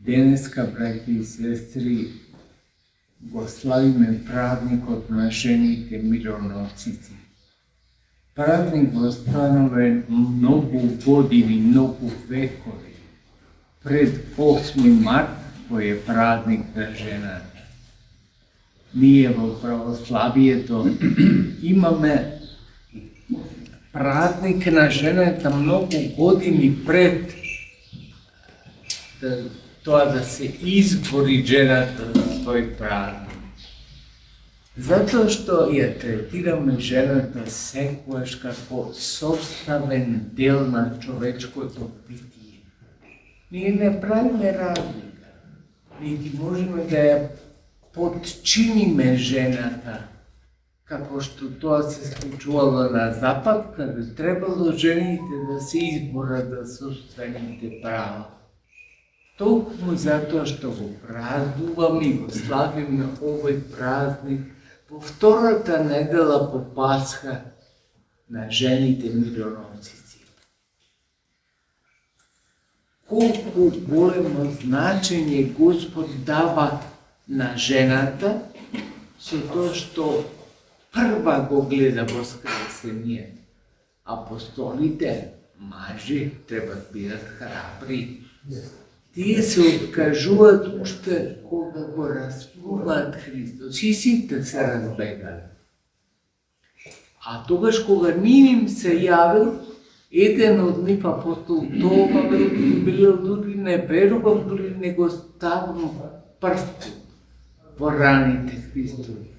Денеска, браќи и сестри, го славиме празникот на жените мироносици. Празник востановен многу години, многу векови. Пред 8 март, кој е празник на жената. Ние во православието имаме празник на жената многу години пред тоа да се избори жената за свој празник. Затоа што ја третираме жената секогаш како составен дел на човечкото битие. Ние не правиме разлика, нити можеме да ја подчиниме жената, како што тоа се случувало на Запад, каде требало жените да се изборат за собствените права. Токму затоа што го празнуваме и го славиме овој празник во втората недела по Пасха на жените мироносици. Колку големо значење Господ дава на жената со тоа што прва го гледа воскресение. Апостолите, мажи, треба да бидат храбри. Тие се откажуваат уште кога го распнуваат Христос и сите се разбегали. А тогаш кога им се јавил, еден од нив апостол Тома бил дури не верувал, дури не го ставил прстот во раните Христови.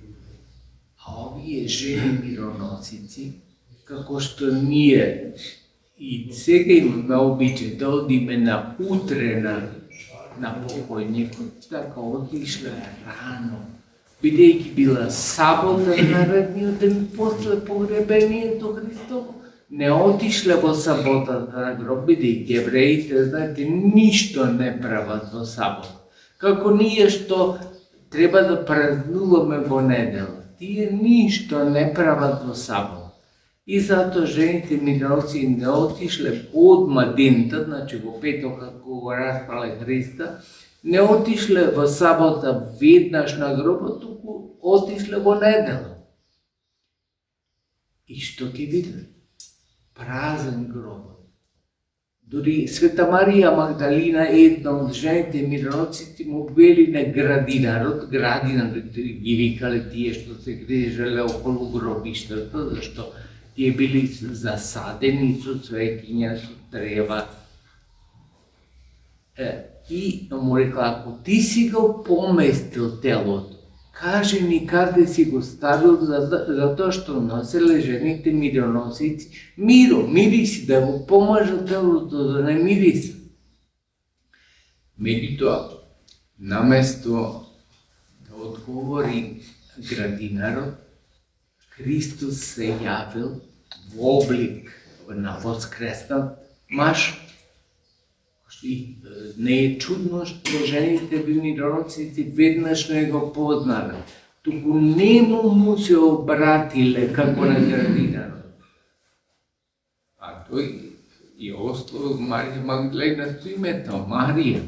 А овие жени мироносици, како што ние и сега имаме обичај да одиме на утрена на покојникот, така отишле рано, бидејќи била сабота наредниот ден после погребението Христово, не отишле во саботата на гроб, бидејќи евреите, знаете, ништо не прават во сабот. Како ние што треба да празнуваме во недела, тие ништо не прават во сабот. И затоа жените мироносици не отишле одма дента, значи во петок како го распале Христа, не отишле во сабота веднаш на гробот, туку отишле во недела. И што ќе видат? Празен гробот. Дури Света Марија Магдалина, една од жените мироносици, му вели на градинарот ги викале тие што се грижеле околу гробиштата, зашто тие били засадени со цвеќиња, со трева. И му рекла, ако ти си го поместил телото, кажи ми каде си го ставил, затоа што носеле жените мироносици мириси, да го помажа телото да не мириса. Меѓутоа, наместо да одговори градинарот, Христос се јавил во облик на воскреснат маж. И не е чудно што жените мироносици веднаш не го познале, туку нему му се обратиле како на градинарот. А тој и оставил Марија Магдалина со името Марија.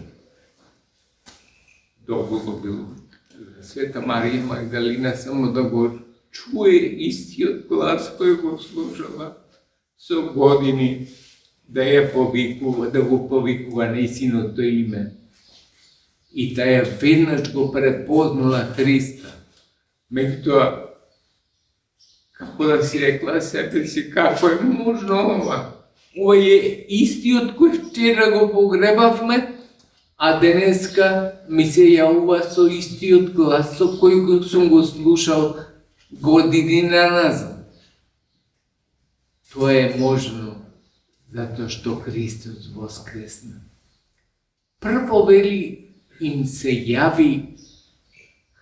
Долго го бил Света Марија Магдалина само да го чуе истиот глас кој го слушала со години, да ја повикува, да го повикува нејсиното име. И таа веднаш го препознала Христа. Меѓутоа, како да си рекла себе си, како е можно ова? Овој е истиот кој вчера го погребавме, а денеска ми се јавува со истиот глас со кој сум го слушал години назад. Тоа е можно затоа што Христос воскресна. Прво вели им се јави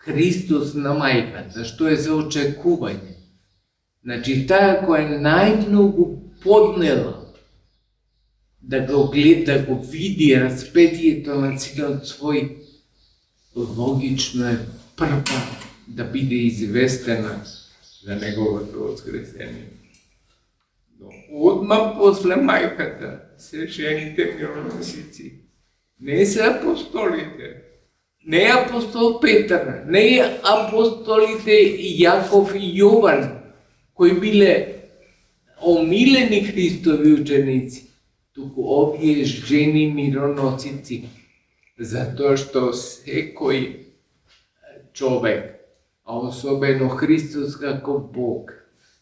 Христос на мајката, што е за очекување. Значи, таа која најмногу поднела да го гледа, да го види распетието на синот свој, логично е прва да биде известена за неговото воскресение. Но одма после мајката се жените мироносици не се апостолите, не апостол Петар, не апостолите Јаков и Јован, кои биле омилени Христови ученици, туку овие жени мироносици, затоа што секој човек, а особено Христос како Бог,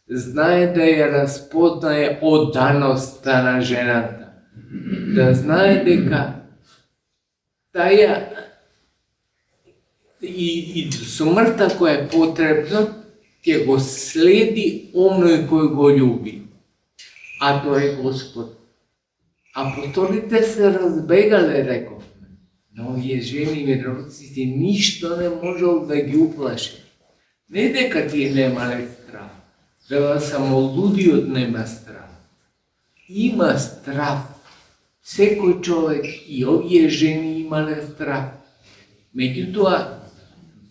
знае да ја разпознае оданоста на жената, да знае дека таа и смртта која е потребна, ќе го следи оној кој го љуби, а тоа е Господ. Апостолите се разбегале, рековме, но овие жени мироносици ништо не можел да ги уплаши. Не дека тие немале страв, вела само лудиот нема страв. Има страв. Секој човек и овие жени имале страв. Меѓутоа,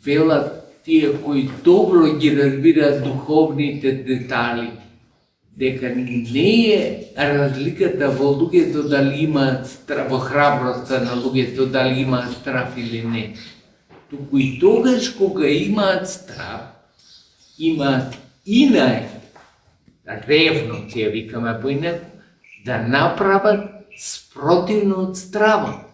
велат тие кои добро ги разбираат духовните детали, дека не е разликата во луѓето дали имаат страв, во храброста на луѓето дали имаат страв или не. Туку и тогаш кога имаат страв, имаат инај ревност, ја викаме поинаку, да направат спротивно од стравот.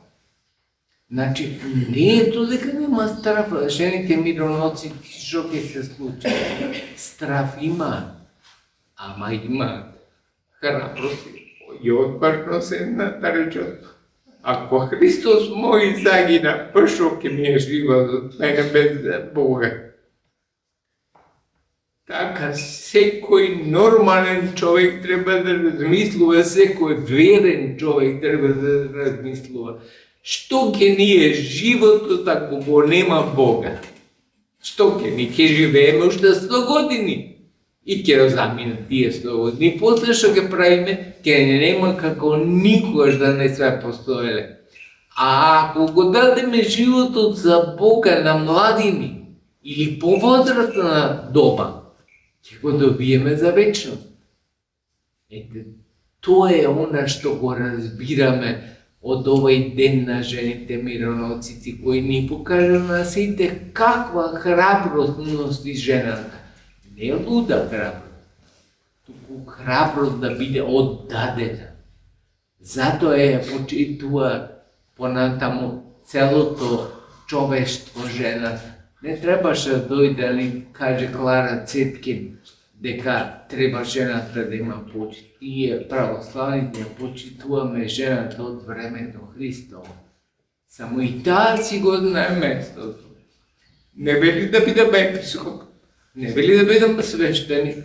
Значи, не е то дека нема страв, жените мироносици, што ќе се случи? Страв има, ама има храброст и одважност едната речот. Ако Христос мој загина, па што ќе ми е животот мене без Бога? Така, секој нормален човек треба да размислува, секој верен човек треба да размислува. Што ќе ни е животот ако го нема Бога? Што ќе ни ќе живееме уште 100 години? И ќе заминат тие 100 години. После што ќе правиме, ќе нема како никогаш да не се постоеле. А ако го дадеме животот за Бога на младини или повозрастна доба, ќе го добиеме за вечност. Ете, тоа е она што го разбираме од овој ден на жените мироносици, кои ни покажа на сите каква храброст носи жената. Не луда храброст, туку храброст да биде оддадена. Затоа е почитува понатаму целото човештво жената. Не требаше да дојде, али каже Клара Цеткин, дека треба жената да има почит. Ние православните почитуваме жената од времето Христово. Само и таа си го знае местото. Не вели да бидам епископ, не вели да бидам свештеник,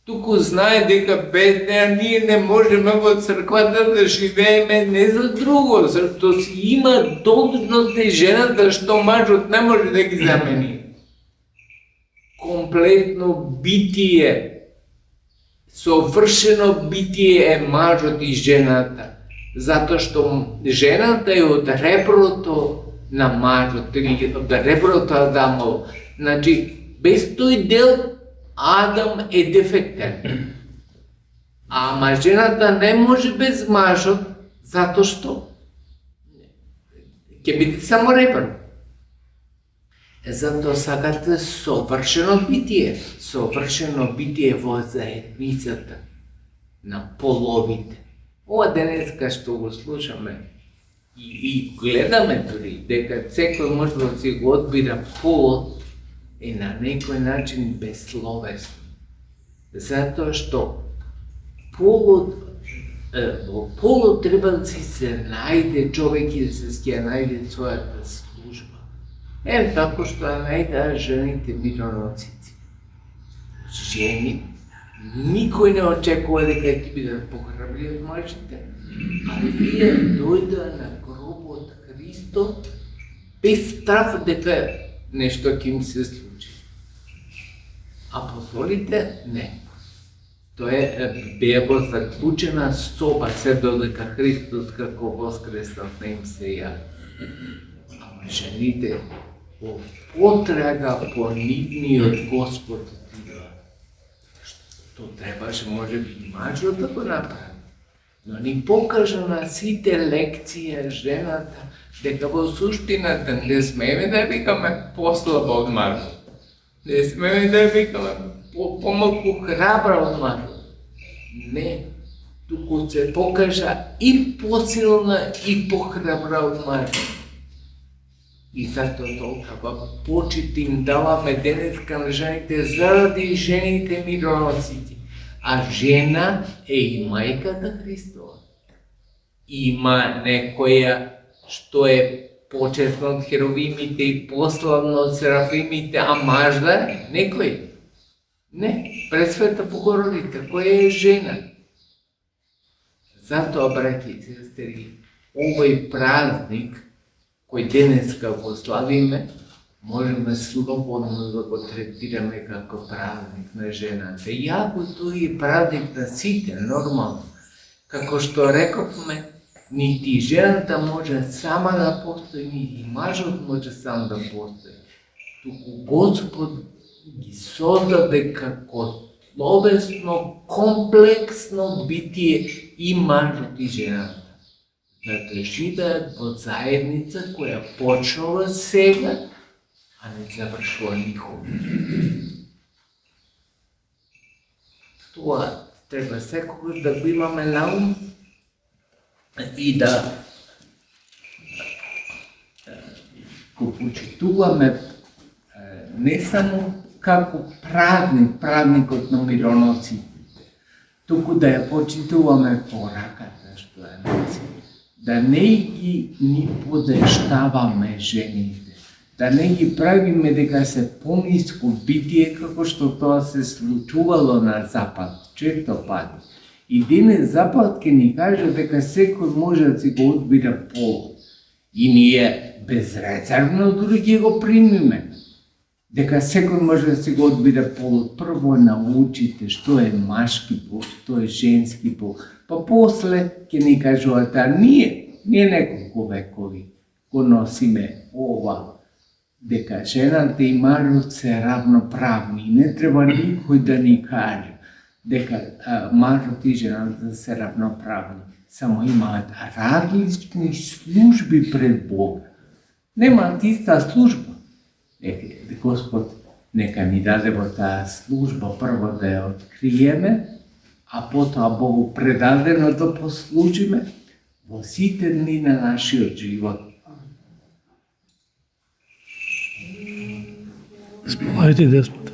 туку знае дека без неа ние не можеме во црквата да живееме не за друго, зашто си има должности жената што мажот не може да ги замени. Комплетно битие, совршено битие е мажот и жената, затоа што жената е од реброто на мажот, или од реброто Адамово. Значи, без тој дел Адам е дефектен. Ама жената не може без мажот, затоа што ќе биде само ребро. Затоа сакате совршено битие во заедницата на половите. Ова денеска што го слушаме и гледаме дури, дека секој може да си го одбира полот, е на некој начин безсловесно. Затоа што во полот треба да си се најде човек и да се ќе најде својата служба. Тако што ја најдаа жените мироносици. Жени, никој не очекува дека ќе бидат похрабри од мажите, а тие дојдоа на гробот Христов без страв дека нешто ќе им се случи. Апостолите не. Тоа беа во заклучена соба се додека Христос како воскреснав не им се јави. Ама жените во потрага по нивниот Господ отидоа. Што требаше може би мажот да го направи. Но ни покажа на сите лекција жената дека во суштината не смееме да ја викаме послаба од Марко. Не смееме да ја викаме помалку храбра од Марко. Не, туку се покажа и посилна и похрабра од Марко. И затоа толкова почит им даваме денеска на жените заради жените мироносици. А жена е и мајката Христова. Има некоја што е почесна од херовимите и пославна од серафимите, а мажда е некој. Не, Пресвета Богородица, која е жена. Затоа, браќи и сестри, овој празник кој денеска го славиме, можеме слободно да го третираме како празник на жената. Иако тој е празник на сите, нормално. Како што рековме, нити жената може сама да постои, нити мажот може сам да постои. Туку Господ ги создаде како словесно, комплексно битие и мажот и жената. Да живеат во заедница која почнува сега, а не завршува никога. Тоа треба секогаш да го имаме на ум и да го почитуваме не само како празникот на мироносиците, туку да ја почитуваме пораката што ја носи. Да не ги ни подештаваме жените, да не ги правиме дека се пониско битие како што тоа се случувало на Запад, често пати. И денес Запад ќе ни каже дека секој може да си го одбира полот. И ние безрезервно дури ќе го примиме. Дека секој може да си го одбира полот. Прво научите што е машки пол, што е женски пол. Па после ќе ни кажувате, а ние неколку векови го носиме ова, дека жената и мажот се равноправни. Не треба никој да ни каже дека мажот и жената се равноправни. Само имаат различни служби пред Бога. Немаат иста служба. Господ нека ни даде во таа служба прво да ја откриеме, а потоа Богу предадено да послужиме во сите дни на нашиот живот. Спевајте, Господа.